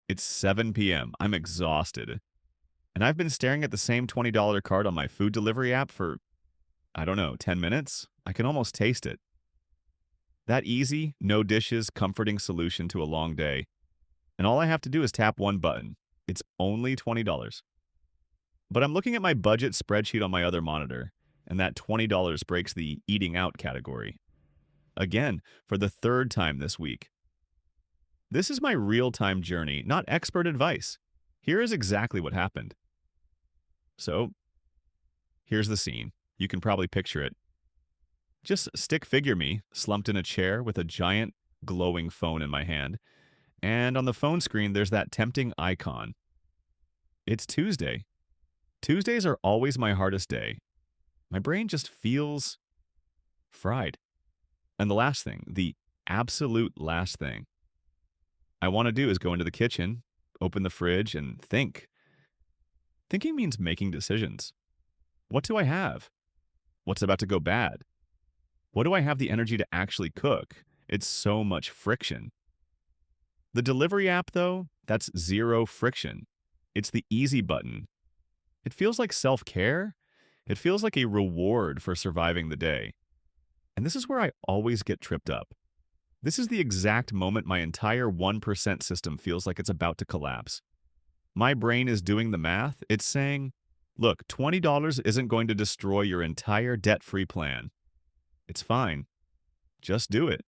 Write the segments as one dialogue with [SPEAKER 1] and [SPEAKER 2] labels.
[SPEAKER 1] It's 7 p.m. I'm exhausted. And I've been staring at the same $20 card on my food delivery app for, I don't know, 10 minutes? I can almost taste it. That easy, no dishes, comforting solution to a long day. And all I have to do is tap one button. It's only $20. But I'm looking at my budget spreadsheet on my other monitor, and that $20 breaks the eating out category. Again, for the third time this week. This is my real time journey, not expert advice. Here is exactly what happened. So, here's the scene. You can probably picture it. Just stick figure me, slumped in a chair with a giant, glowing phone in my hand, and on the phone screen, there's that tempting icon. It's Tuesday. Tuesdays are always my hardest day. My brain just feels fried. And the last thing, the absolute last thing I want to do is go into the kitchen, open the fridge, and think. Thinking means making decisions. What do I have? What's about to go bad? What do I have the energy to actually cook? It's so much friction. The delivery app, though, that's zero friction. It's the easy button. It feels like self-care. It feels like a reward for surviving the day. And this is where I always get tripped up. This is the exact moment my entire 1% system feels like it's about to collapse. My brain is doing the math. It's saying, look, $20 isn't going to destroy your entire debt-free plan. It's fine. Just do it.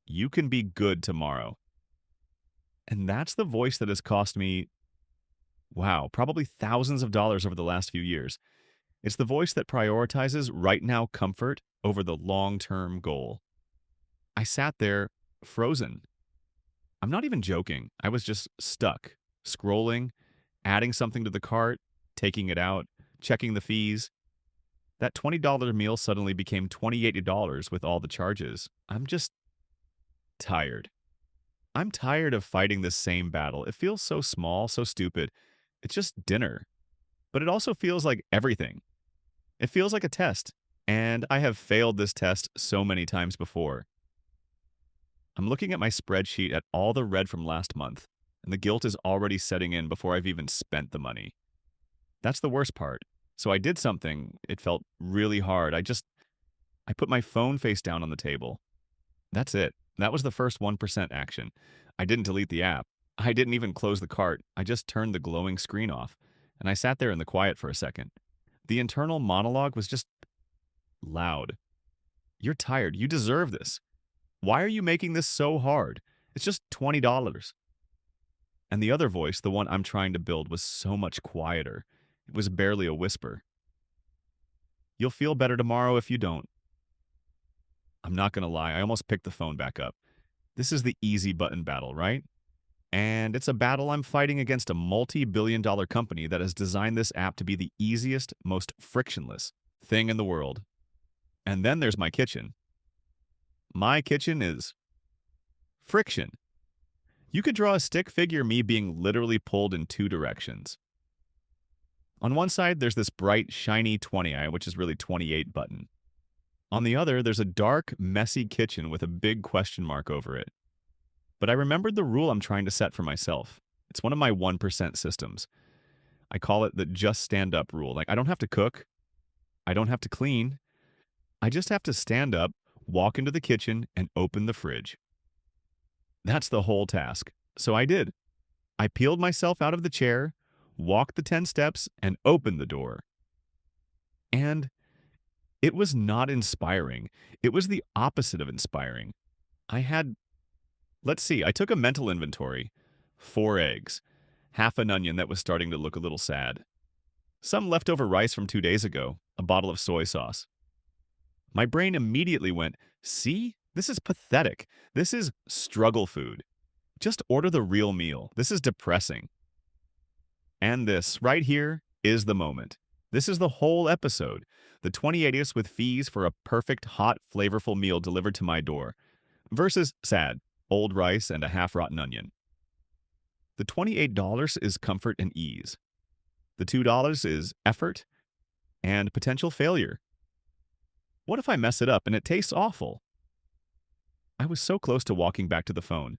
[SPEAKER 1] You can be good tomorrow. And that's the voice that has cost me, wow, probably thousands of dollars over the last few years. It's the voice that prioritizes right now comfort over the long-term goal. I sat there frozen. I'm not even joking. I was just stuck, scrolling, adding something to the cart, taking it out, checking the fees. That $20 meal suddenly became $28 with all the charges. I'm just tired. I'm tired of fighting this same battle. It feels so small, so stupid. It's just dinner. But it also feels like everything. It feels like a test. And I have failed this test so many times before. I'm looking at my spreadsheet at all the red from last month, and the guilt is already setting in before I've even spent the money. That's the worst part. So I did something. It felt really hard. I put my phone face down on the table. That's it. That was the first 1% action. I didn't delete the app. I didn't even close the cart. I just turned the glowing screen off, and I sat there in the quiet for a second. The internal monologue was just loud. You're tired. You deserve this. Why are you making this so hard? It's just $20. And the other voice, the one I'm trying to build, was so much quieter. It was barely a whisper. You'll feel better tomorrow if you don't. I'm not going to lie. I almost picked the phone back up. This is the easy button battle, right? And it's a battle I'm fighting against a multi-billion-dollar company that has designed this app to be the easiest, most frictionless thing in the world. And then there's my kitchen. My kitchen is friction. You could draw a stick figure me being literally pulled in two directions. On one side, there's this bright, shiny 20, which is really 28 button. On the other, there's a dark, messy kitchen with a big question mark over it. But I remembered the rule I'm trying to set for myself. It's one of my 1% systems. I call it the just stand up rule. Like, I don't have to cook. I don't have to clean. I just have to stand up, walk into the kitchen, and open the fridge. That's the whole task. So I did. I peeled myself out of the chair, walked the 10 steps, and opened the door. And it was not inspiring. It was the opposite of inspiring. I had, let's see, I took a mental inventory. 4 eggs, half an onion that was starting to look a little sad, some leftover rice from 2 days ago, a bottle of soy sauce. My brain immediately went, see, this is pathetic. This is struggle food. Just order the real meal. This is depressing. And this, right here, is the moment. This is the whole episode. The 28th with fees for a perfect, hot, flavorful meal delivered to my door. Versus sad, old rice and a half-rotten onion. The $28 is comfort and ease. The $2 is effort and potential failure. What if I mess it up and it tastes awful? I was so close to walking back to the phone,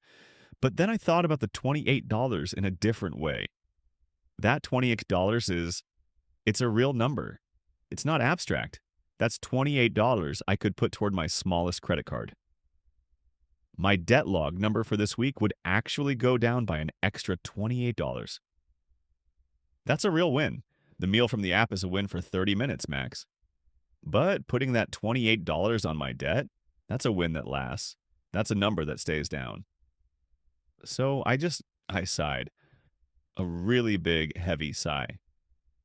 [SPEAKER 1] But then I thought about the $28 in a different way. That $28 it's a real number. It's not abstract. That's $28 I could put toward my smallest credit card. My debt log number for this week would actually go down by an extra $28. That's a real win. The meal from the app is a win for 30 minutes max. But putting that $28 on my debt, that's a win that lasts. That's a number that stays down. So I sighed. A really big, heavy sigh.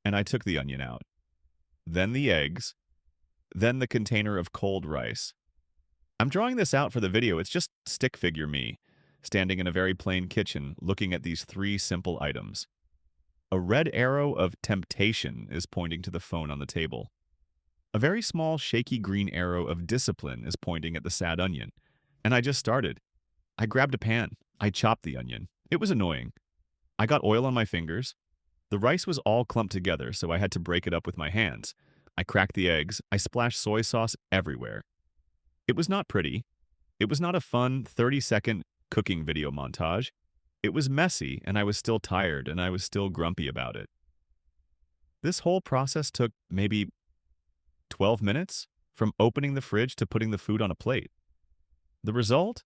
[SPEAKER 1] And I took the onion out. Then the eggs. Then the container of cold rice. I'm drawing this out for the video. It's just stick figure me, standing in a very plain kitchen, looking at these three simple items. A red arrow of temptation is pointing to the phone on the table. A very small, shaky green arrow of discipline is pointing at the sad onion. And I just started. I grabbed a pan. I chopped the onion. It was annoying. I got oil on my fingers. The rice was all clumped together, so I had to break it up with my hands. I cracked the eggs. I splashed soy sauce everywhere. It was not pretty. It was not a fun 30-second cooking video montage. It was messy, and I was still tired, and I was still grumpy about it. This whole process took maybe 12 minutes, from opening the fridge to putting the food on a plate. The result?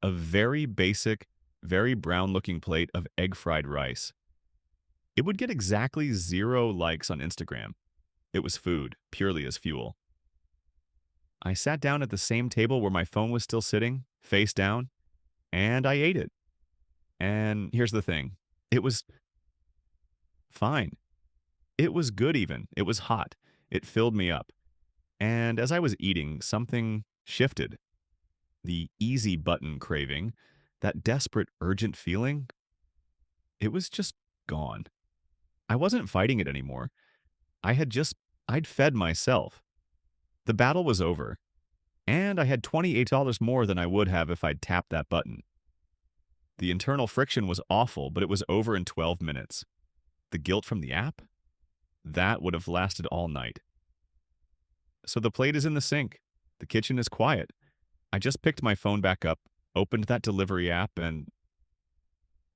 [SPEAKER 1] A very basic, very brown-looking plate of egg-fried rice. It would get exactly 0 likes on Instagram. It was food, purely as fuel. I sat down at the same table where my phone was still sitting, face down, and I ate it. And here's the thing. It was fine. It was good even. It was hot. It filled me up. And as I was eating, something shifted. The easy button craving, that desperate, urgent feeling, it was just gone. I wasn't fighting it anymore. I'd fed myself. The battle was over. And I had $28 more than I would have if I'd tapped that button. The internal friction was awful, but it was over in 12 minutes. The guilt from the app? That would have lasted all night. So the plate is in the sink. The kitchen is quiet. I just picked my phone back up, opened that delivery app, and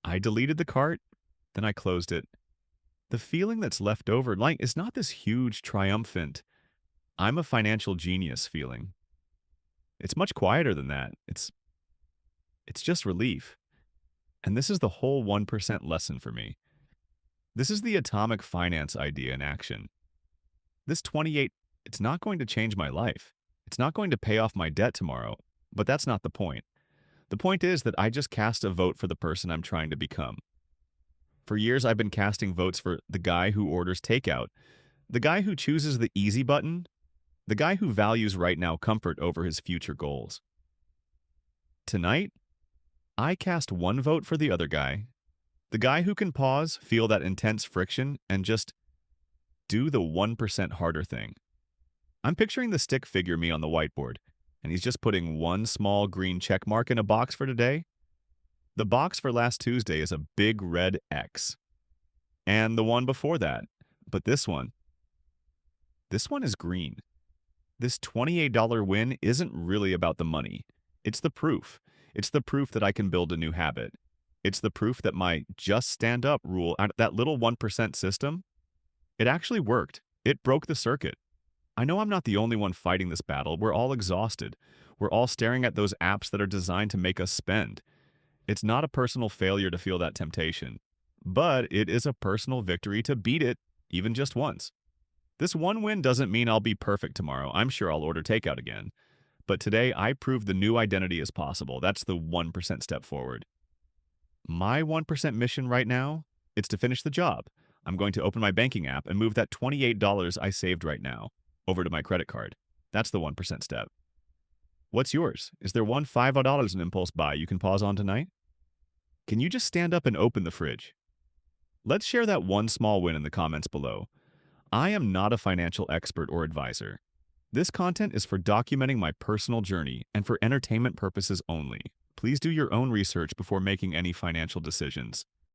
[SPEAKER 1] I deleted the cart, then I closed it. The feeling that's left over is not this huge, triumphant, I'm a financial genius feeling. It's much quieter than that. It's just relief. And this is the whole 1% lesson for me. This is the atomic finance idea in action. This 28, it's not going to change my life. It's not going to pay off my debt tomorrow, but that's not the point. The point is that I just cast a vote for the person I'm trying to become. For years, I've been casting votes for the guy who orders takeout, the guy who chooses the easy button, the guy who values right now comfort over his future goals. Tonight, I cast one vote for the other guy, the guy who can pause, feel that intense friction, and just do the 1% harder thing. I'm picturing the stick figure me on the whiteboard, and he's just putting one small green check mark in a box for today. The box for last Tuesday is a big red X. And the one before that. But this one is green. This $28 win isn't really about the money. It's the proof. It's the proof that I can build a new habit. It's the proof that my just stand up rule, that little 1% system, it actually worked. It broke the circuit. I know I'm not the only one fighting this battle. We're all exhausted. We're all staring at those apps that are designed to make us spend. It's not a personal failure to feel that temptation, but it is a personal victory to beat it, even just once. This one win doesn't mean I'll be perfect tomorrow. I'm sure I'll order takeout again. But today, I proved the new identity is possible. That's the 1% step forward. My 1% mission right now, it's to finish the job. I'm going to open my banking app and move that $28 I saved right now over to my credit card. That's the 1% step. What's yours? Is there one $5 in impulse buy you can pause on tonight? Can you just stand up and open the fridge? Let's share that one small win in the comments below. I am not a financial expert or advisor. This content is for documenting my personal journey and for entertainment purposes only. Please do your own research before making any financial decisions.